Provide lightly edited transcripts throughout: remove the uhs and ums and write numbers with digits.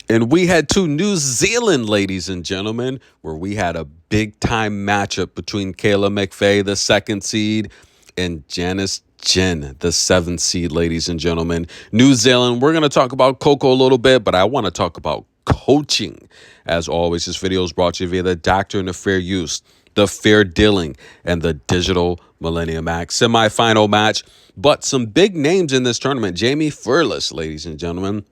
And we head to New Zealand, ladies and gentlemen, where we had a big time matchup between Kayla McFay, the second seed, and Janice Jen, the seventh seed, ladies and gentlemen. New Zealand, we're going to talk about Coco a little bit, but I want to talk about coaching. As always, this video is brought to you via the Doctrine of Fair Use, the Fair Dealing, and the Digital Millennium Act semifinal match. But some big names in this tournament. Jamie Furless, ladies and gentlemen.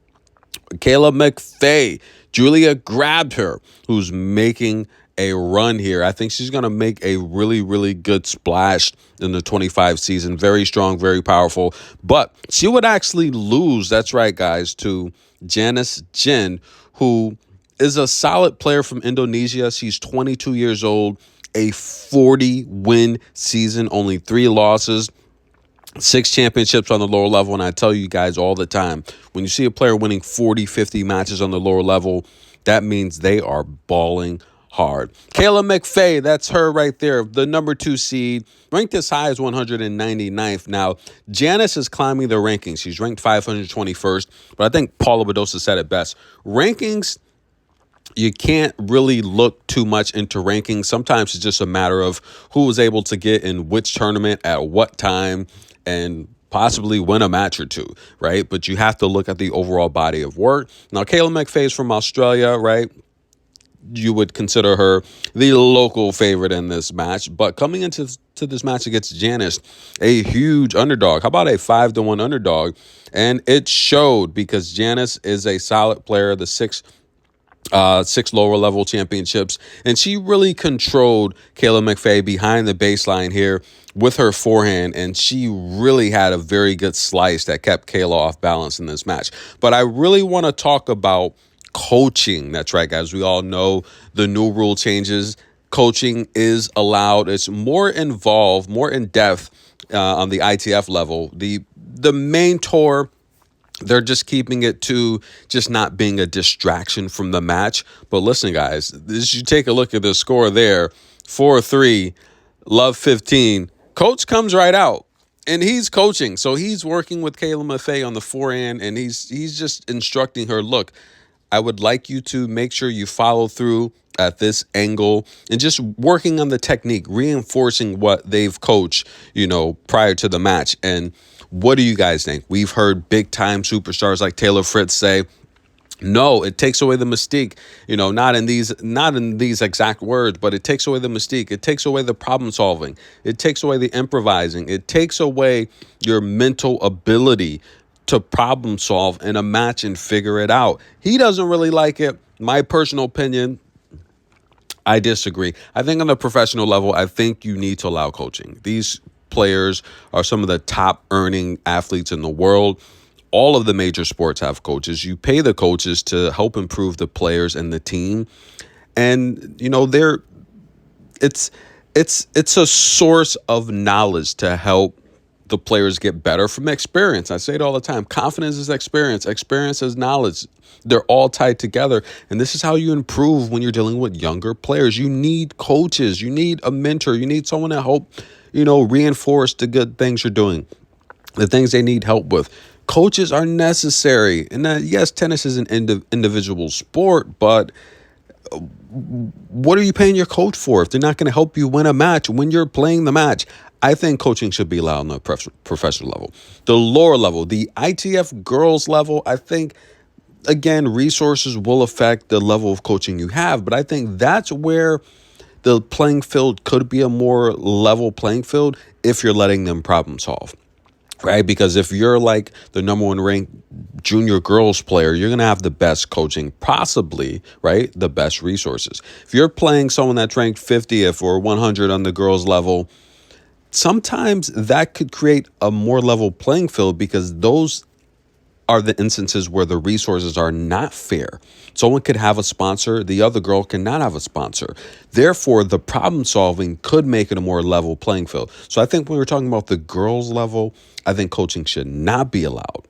Kayla McFay, Julia grabbed her, who's making a run here. I think she's going to make a really, really good splash in the 25 season. Very strong, very powerful. But she would actually lose, that's right, guys, to Janice Jen, who is a solid player from Indonesia. She's 22 years old, a 40-win season, only 3 losses. 6 championships on the lower level, and I tell you guys all the time, when you see a player winning 40, 50 matches on the lower level, that means they are balling hard. Kayla McFay, that's her right there, the number 2 seed, ranked as high as 199th. Now, Janice is climbing the rankings. She's ranked 521st, but I think Paula Badosa said it best. Rankings, you can't really look too much into rankings. Sometimes it's just a matter of who was able to get in which tournament at what time and possibly win a match or two, right? But you have to look at the overall body of work. Now, Kayla McFay is from Australia, right? You would consider her the local favorite in this match. But coming into this match against Janice, a huge underdog. How about a 5-1 underdog? And it showed because Janice is a solid player, the 6 lower level championships, and she really controlled Kayla McFay behind the baseline here with her forehand, and she really had a very good slice that kept Kayla off balance in this match. But I really want to talk about coaching. That's right, guys. We all know the new rule changes. Coaching is allowed. It's more involved, more in depth on the ITF level. The main tour, they're just keeping it to just not being a distraction from the match. But listen, guys, you take a look at the score there, 4-3, love 15. Coach comes right out, and he's coaching. So he's working with Kayla McFay on the forehand, and he's just instructing her, look, I would like you to make sure you follow through at this angle and just working on the technique, reinforcing what they've coached, prior to the match. And what do you guys think? We've heard big time superstars like Taylor Fritz say, no, it takes away the mystique, not in these exact words, but it takes away the mystique. It takes away the problem solving. It takes away the improvising. It takes away your mental ability to problem solve in a match and figure it out. He doesn't really like it. My personal opinion, I disagree. I think on the professional level, I think you need to allow coaching. These players are some of the top earning athletes in the world. All of the major sports have coaches. You pay the coaches to help improve the players and the team. And, it's a source of knowledge to help the players get better from experience. I say it all the time. Confidence is experience. Experience is knowledge. They're all tied together. And this is how you improve when you're dealing with younger players. You need coaches. You need a mentor. You need someone to help, reinforce the good things you're doing, the things they need help with. Coaches are necessary. And yes, tennis is an individual sport, but what are you paying your coach for if they're not going to help you win a match when you're playing the match? I think coaching should be allowed on the professional level. The lower level, the ITF girls level, I think, again, resources will affect the level of coaching you have. But I think that's where the playing field could be a more level playing field if you're letting them problem solve. Right? Because if you're like the number 1 ranked junior girls player, you're going to have the best coaching, possibly, right? The best resources. If you're playing someone that's ranked 50th or 100 on the girls level, sometimes that could create a more level playing field because those are the instances where the resources are not fair. Someone could have a sponsor, the other girl cannot have a sponsor. Therefore, the problem solving could make it a more level playing field. So I think when we're talking about the girls level, I think coaching should not be allowed.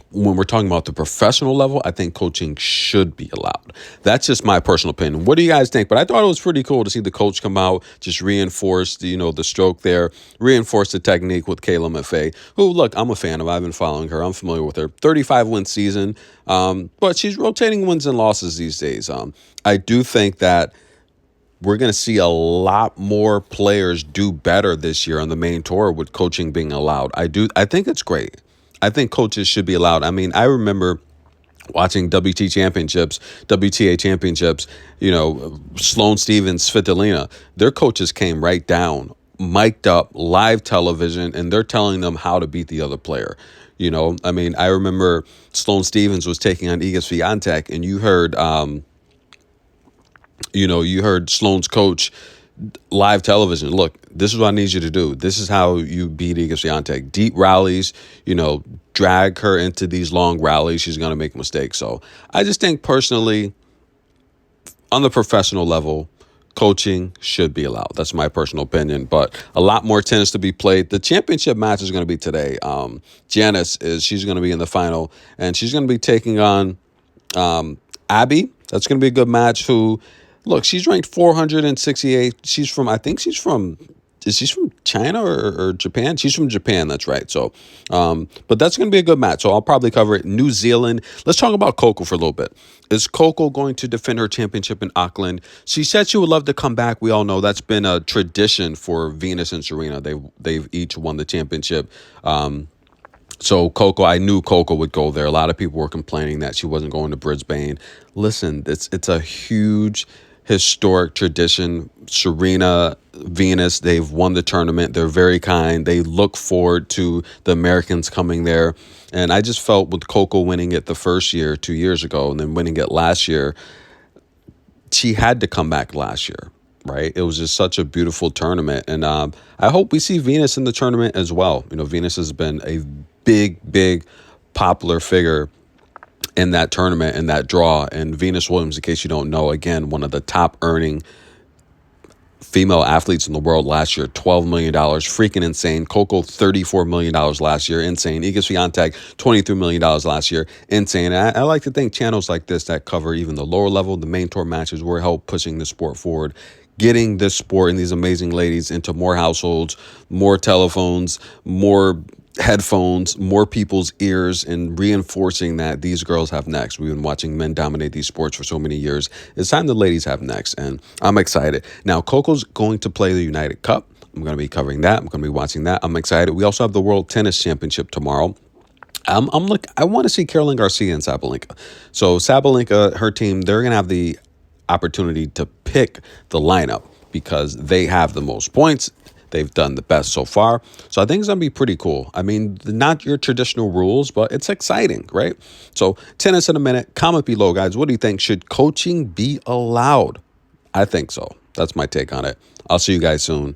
when we're talking about the professional level, I think coaching should be allowed. That's just my personal opinion. What do you guys think? But I thought it was pretty cool to see the coach come out, just reinforce, the stroke there, reinforce the technique with Kayla Maffei, who, look, I'm a fan of. I've been following her. I'm familiar with her. 35-win season, but she's rotating wins and losses these days. I do think that we're going to see a lot more players do better this year on the main tour with coaching being allowed. I think it's great. I think coaches should be allowed. I mean, I remember watching WTA championships, Sloane Stevens, Svitolina, their coaches came right down, mic'd up, live television, and they're telling them how to beat the other player. I mean, I remember Sloane Stevens was taking on Iga Swiatek, and you heard Sloane's coach live television. Look, this is what I need you to do. This is how you beat Iga Swiatek. Deep rallies, drag her into these long rallies. She's going to make mistakes. So I just think personally, on the professional level, coaching should be allowed. That's my personal opinion. But a lot more tennis to be played. The championship match is going to be today. She's going to be in the final, and she's going to be taking on Abby. That's going to be a good match. Look, she's ranked 468. Is she from China or Japan? She's from Japan, that's right. So, but that's going to be a good match. So I'll probably cover it. New Zealand. Let's talk about Coco for a little bit. Is Coco going to defend her championship in Auckland? She said she would love to come back. We all know that's been a tradition for Venus and Serena. They've each won the championship. So Coco, I knew Coco would go there. A lot of people were complaining that she wasn't going to Brisbane. Listen, it's a huge historic tradition. Serena, Venus, they've won the tournament. They're very kind. They look forward to the Americans coming there. And I just felt with Coco winning it the first year, 2 years ago, and then winning it last year, she had to come back last year, right? It was just such a beautiful tournament. And I hope we see Venus in the tournament as well. Venus has been a big popular figure in that tournament and that draw. And Venus Williams, in case you don't know, again, one of the top earning female athletes in the world last year, $12 million, freaking insane. Coco, $34 million last year, insane. Iga Swiatek, $23 million last year, insane. And I like to think channels like this that cover even the lower level, the main tour matches, will help pushing the sport forward, getting this sport and these amazing ladies into more households, more telephones, more headphones, more people's ears, and reinforcing that these girls have next. We've been watching men dominate these sports for so many years. It's time the ladies have next, and I'm excited. Now, Coco's going to play the United Cup. I'm going to be covering that. I'm going to be watching that. I'm excited. We also have the World Tennis Championship tomorrow. I want to see Caroline Garcia and Sabalenka. So Sabalenka, her team, they're going to have the opportunity to pick the lineup because they have the most points. They've done the best so far. So I think it's going to be pretty cool. I mean, not your traditional rules, but it's exciting, right? So tennis in a minute. Comment below, guys. What do you think? Should coaching be allowed? I think so. That's my take on it. I'll see you guys soon.